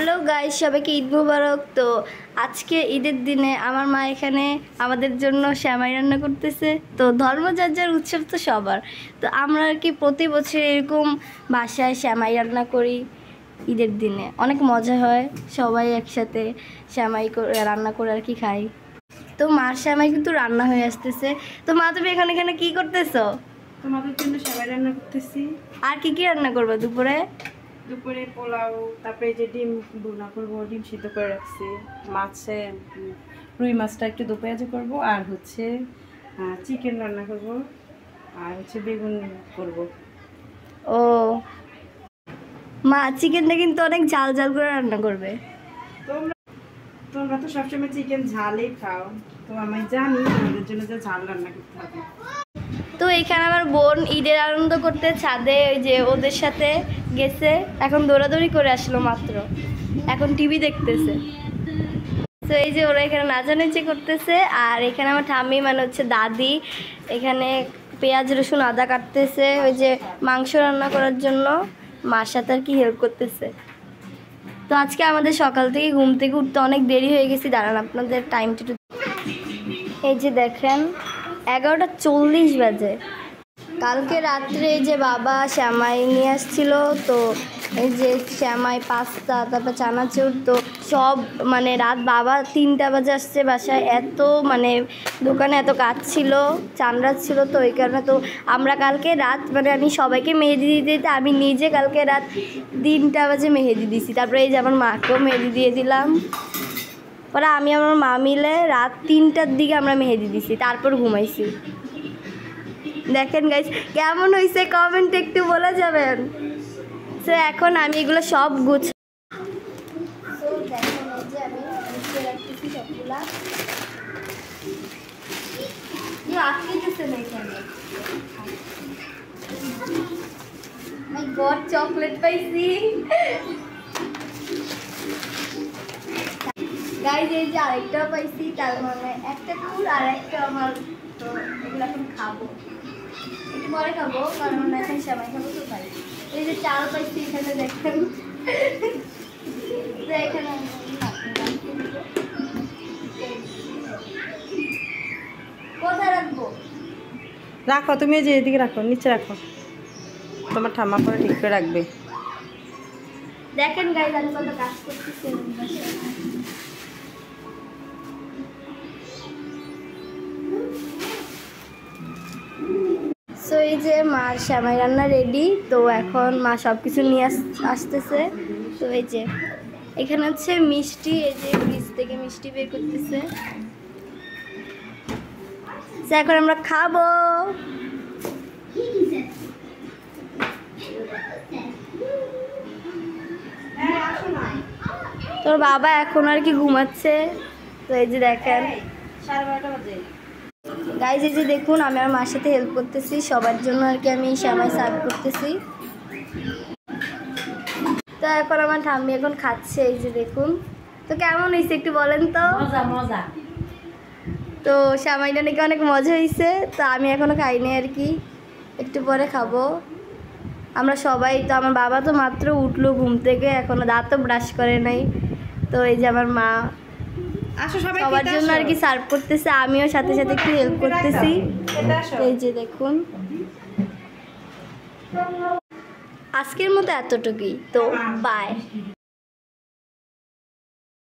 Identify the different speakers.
Speaker 1: Hello guys, সবাইকে ঈদ মুবারক। তো আজকে ঈদের দিনে আমার মা এখানে আমাদের জন্য সেমাই রান্না করতেছে। তো ধর্ম যার যার উৎসব তো সবার। তো আমরা আর কি প্রতি বছর এরকম বাসায় সেমাই রান্না করি। ঈদের দিনে অনেক মজা হয়, সবাই একসাথে সেমাই রান্না করে আর কি খাই। তো মার সেমাই কিন্তু রান্না হয়ে আসতেছে। তো মা, তুমি এখানে এখানে কি করতেছো?
Speaker 2: তোমাদের জন্য সেমাই রান্না করতেছি।
Speaker 1: আর কি কি রান্না করবো দুপুরে?
Speaker 2: দুপুরে পোলাও, তারপরে যে ডিম ভুনা করবো, ডিম সিদ্ধ করে রাখছি। মাছে রুই মাছটা একটু দো পেঁয়াজে করবো, আর হচ্ছে চিকেন রান্না করব, আর হচ্ছে বেগুন করব।
Speaker 1: ও মা, চিকেনটা কিন্তু অনেক ঝাল ঝাল করে রান্না করবে।
Speaker 2: তোমরা তোমরা তো সবসময় চিকেন ঝালেই খাও, তো আমি জানি তোমাদের জন্য যে ঝাল রান্না করতে হবে।
Speaker 1: তো এখানে আমার বোন ঈদের আনন্দ করতে ছাদে ওই যে ওদের সাথে গেছে, এখন দৌড়াদৌড়ি করে আসলো মাত্র, এখন টিভি দেখতেছে। তো এই যে ওরা এখানে নাচানাচি করতেছে, আর এখানে আমার ঠাম্মি মানে হচ্ছে দাদি এখানে পেঁয়াজ রসুন আদা কাটতেছে ওই যে মাংস রান্না করার জন্য, মার সাথে আর কি হেল্প করতেছে। তো আজকে আমাদের সকাল থেকে ঘুম থেকে উঠতে অনেক দেরি হয়ে গেছি। দাঁড়ান আপনাদের টাইমটা একটু, এই যে দেখেন 11:40 বাজে। কালকে রাত্রে এই যে বাবা শ্যামাই নিয়ে আসছিল, তো এই যে শ্যামাই, পাস্তা, তারপর চানাচুর, তো সব মানে রাত বাবা 3টা বাজে আসছে বাসায়। এত মানে দোকানে এত কাজ ছিল, চানরাত ছিল, তো ওই কারণে তো আমরা কালকে রাত মানে আমি সবাইকে মেহেদি দিতে দিতে আমি নিজে কালকে রাত 3টা বাজে মেহেদি দিছি। তারপরে এই যে আমার মাকেও মেহেদি দিয়ে দিলাম। পরে আমি আমার মা মিলে রাত 3টার দিকে আমরা মেহেদি দিছি, তারপর ঘুমাইছি। দেখেন গাইস কেমন হয়েছে, কমেন্টে একটু বলে যাবেন। তো এখন আমি এগুলো সব চকলেট পাইছি গাইস, এই যে আরেকটাও পাইছি, তার মানে একটা কুল আর একটা আমার। তো এগুলো এখন খাবো, একটু পরে খাবো, কারণ এখন সেমাই খাবো তো পাই। এই যে চাল পাইছি এখানে দেখেন। তো এখানে কোথায় রাখবো?
Speaker 2: রাখো, তুমি যে এদিকে রাখো, নিচে রাখো, তোমার ঠাম্মা করে ঠিক করে রাখবে।
Speaker 1: দেখেন গাইস আমি কত কাজ করতেছি। তো এই যে মার সেমাই রান্না রেডি। তো এখন মা সব কিছু নিয়ে আসতেছে। তো এই যে এখানে হচ্ছে মিষ্টি, এই যে ফ্রিজ থেকে মিষ্টি বের করতেছে। এখন আমরা খাবো। তোর বাবা এখন আর কি ঘুমাচ্ছে। তো এই যে দেখেন
Speaker 2: 12:30 বাজে।
Speaker 1: গাইজ, এই যে দেখুন আমি আমার মার সাথে হেল্প করতেছি, সবার জন্য আর কি আমি সেমাই সার্ভ করতেছি। তো এখন আমার ঠাম্মি এখন খাচ্ছে, এই যে দেখুন। তো কেমন হয়েছে একটু বলেন তো?
Speaker 2: মজা মজা।
Speaker 1: তো সেমাইটা নাকি অনেক মজা হয়েছে। তো আমি এখনও খাইনি আর কি, একটু পরে খাবো। আমরা সবাই, তো আমার বাবা তো মাত্র উঠলো ঘুম থেকে, এখনও দাঁতও ব্রাশ করে নাই। তো এই যে আমার মা সবার জন্য আর কি সার্ভ করতেছে, আমিও সাথে সাথে একটু হেল্প করতেছি। এই যে দেখুন, আজকের মতো এতটুকুই। তো বাই।